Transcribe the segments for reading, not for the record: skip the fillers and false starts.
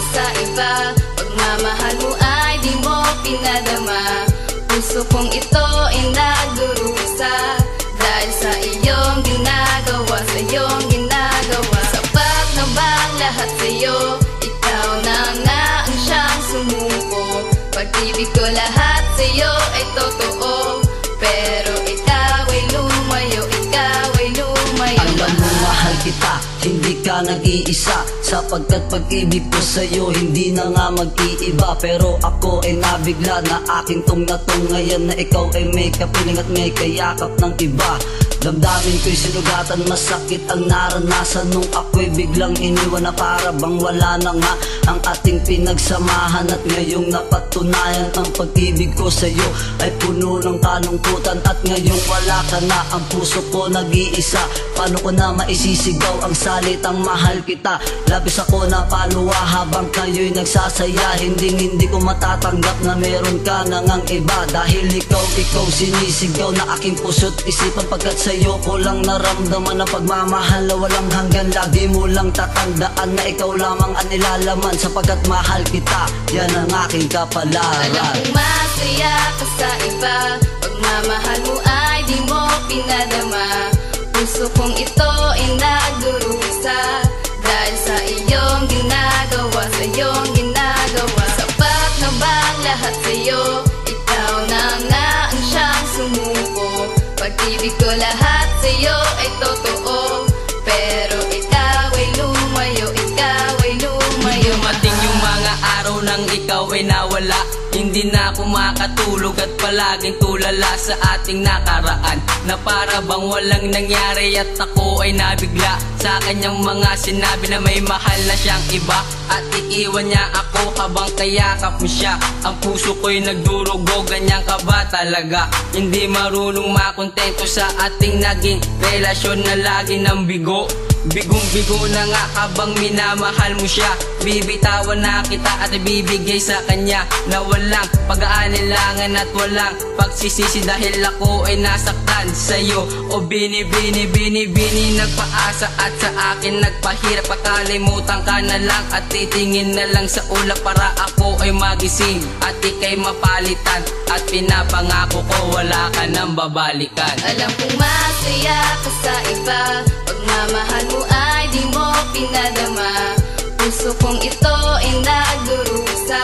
ka sa iba, pagmamahal mo ay di mo pinadama. Puso kong ito ay nagdurusa dahil sa iyong ginagawa, sa iyong ginagawa. Sapat na bang lahat sa'yo? Ikaw na nga ang siyang sumuko. Pag-ibig ko lahat sa'yo ay totoo, pero ikaw ay lumayo, ikaw ay lumayo. Alam mo mahal kita, hindi ka nag-iisa, sapagkat pag-ibig ko sa'yo hindi na nga mag-iiba. Pero ako ay nabigla na aking tong ngayon na ikaw ay may kapiling at may kayakap ng iba. Damdamin ko'y sinugatan, masakit ang naranasan nung ako'y biglang iniwan na para bang wala na nga ang ating pinagsamahan. At ngayong napatunayan ang pag-ibig ko sa'yo ay puno ng kalungkutan. At ngayong wala ka na, ang puso ko nag-iisa. Paano ko na maisisigaw ang salitang mahal kita? Labis ako na paluwa habang kayo'y nagsasaya. Hindi ko matatanggap na meron ka na ngang iba. Dahil ikaw sinisigaw na aking puso't isipan, pagkat sa'yo ko lang naramdaman ang pagmamahal na walang hanggan. Lagi mo lang tatandaan na ikaw lamang ang nilalaman, sapagkat mahal kita, yan ang aking kapalaran. Alam kong masaya ka sa iba, pagmamahal mo ay di mo pinadama. Puso kong ito ay nagdurusa dahil sa iyong ginagawa, sa iyong ginagawa. Sapat na bang lahat sa'yo? Ikaw na nga ang siyang sumuko. Pag-ibig ko lahat sa'yo ay totoo, pero ikaw ay lumayo, ikaw ay lumayo. Dumating yung mga araw nang ikaw ay nawala, hindi na ako makatulog at palaging tulala sa ating nakaraan, na para bang walang nangyari at ako ay nabigla sa kanyang mga sinabi na may mahal na siyang iba. At iiwan niya ako habang kayakap mo siya. Ang puso ko'y nagdurugo, ganyan ka ba talaga? Hindi marunong makontento sa ating naging relasyon na lagi ng bigo. Bigong-bigo na nga habang minamahal mo siya. Bibitawan na kita at ibibigay sa kanya na walang pag-aanilangan at walang pagsisisi, dahil ako ay nasaktan sa'yo. O bini, nagpaasa at sa akin nagpahirap. Pakalimutan ka na lang at titingin na lang sa ulap para ako ay magising at ika'y mapalitan. At pinapangako ko wala ka nang babalikan. Alam kong masaya ka sa iba, pagmamahal mo ay di mo pinadama. Puso kong ito ay nagdurusa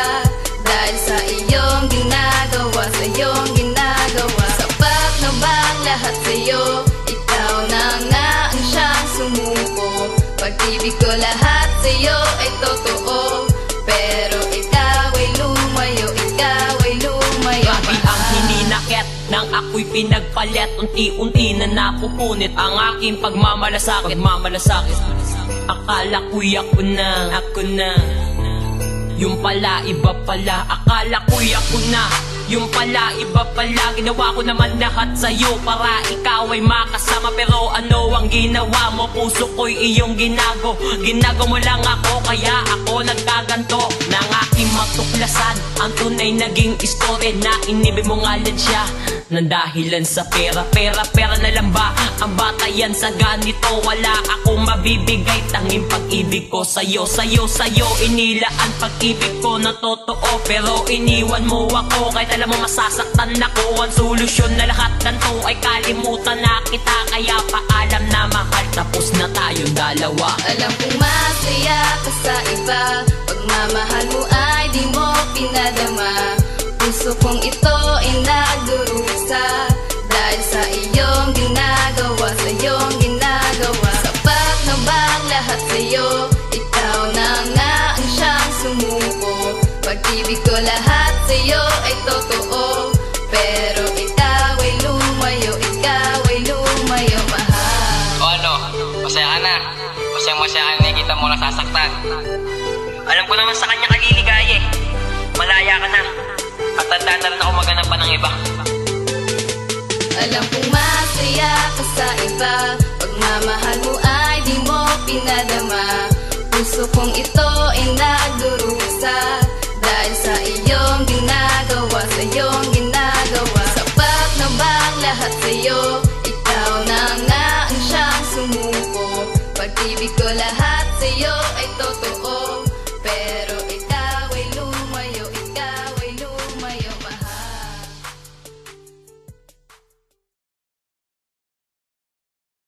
dahil sa iyong ginagawa, sa iyong ginagawa. Sapat na bang lahat sa'yo? Ikaw na nga ang siyang sumuko. Pag-ibig ko lahat sa'yo ay totoo, pero ikaw ay lumayo, ikaw ay lumayo. Gabi ang hininakit nang ako'y pinagpalit, unti-unti na napupunit ang aking pagmamalasakit. Akala ko'y ako na, yung pala iba pala. Akala ko'y ako na, yung pala iba pala. Ginawa ko naman lahat sa'yo para ikaw ay makasama, pero ano ang ginawa mo? Puso ko'y iyong ginago mo lang ako, kaya ako nagkaganto ng aking matuklasan. Ang tunay naging istorya na inibig mo nga lang siya nang dahilan sa pera na lang ba ang batayan sa ganito? Wala akong mabibigay, tanging pag-ibig ko sa'yo inilaan. Pag-ibig ko na totoo, pero iniwan mo ako kahit alam mo masasaktan ako. Ang solusyon na lahat ganito ay kalimutan na kita, kaya paalam na mahal, tapos na tayong dalawa. Alam kong masaya ka sa iba, pagmamahal mo ay di mo pinadama. Puso kong ito ay nagdurusa dahil sa iyong ginagawa, sa iyong ginagawa. Sapat na bang lahat sa'yo? Ikaw na nga ang siyang sumuko. Pag-ibig ko lahat sa'yo ay totoo, pero ikaw ay lumayo, ikaw ay lumayo, mahal. O ano, masaya ka na? Masaya ka na, kita mo nasasaktan. Alam ko naman sa kanya kaliligaya eh. Malaya ka na, at tanda na rin ako maghanap pa ng iba. Alam kong masaya ka sa iba, pagmamahal mo ay di mo pinadama. Puso kong ito ay nagdurusa dahil sa iyong ginagawa, sa iyong ginagawa. Sapat na bang lahat sa'yo? Ikaw na nga ang siyang sumuko. Pag-ibig ko lahat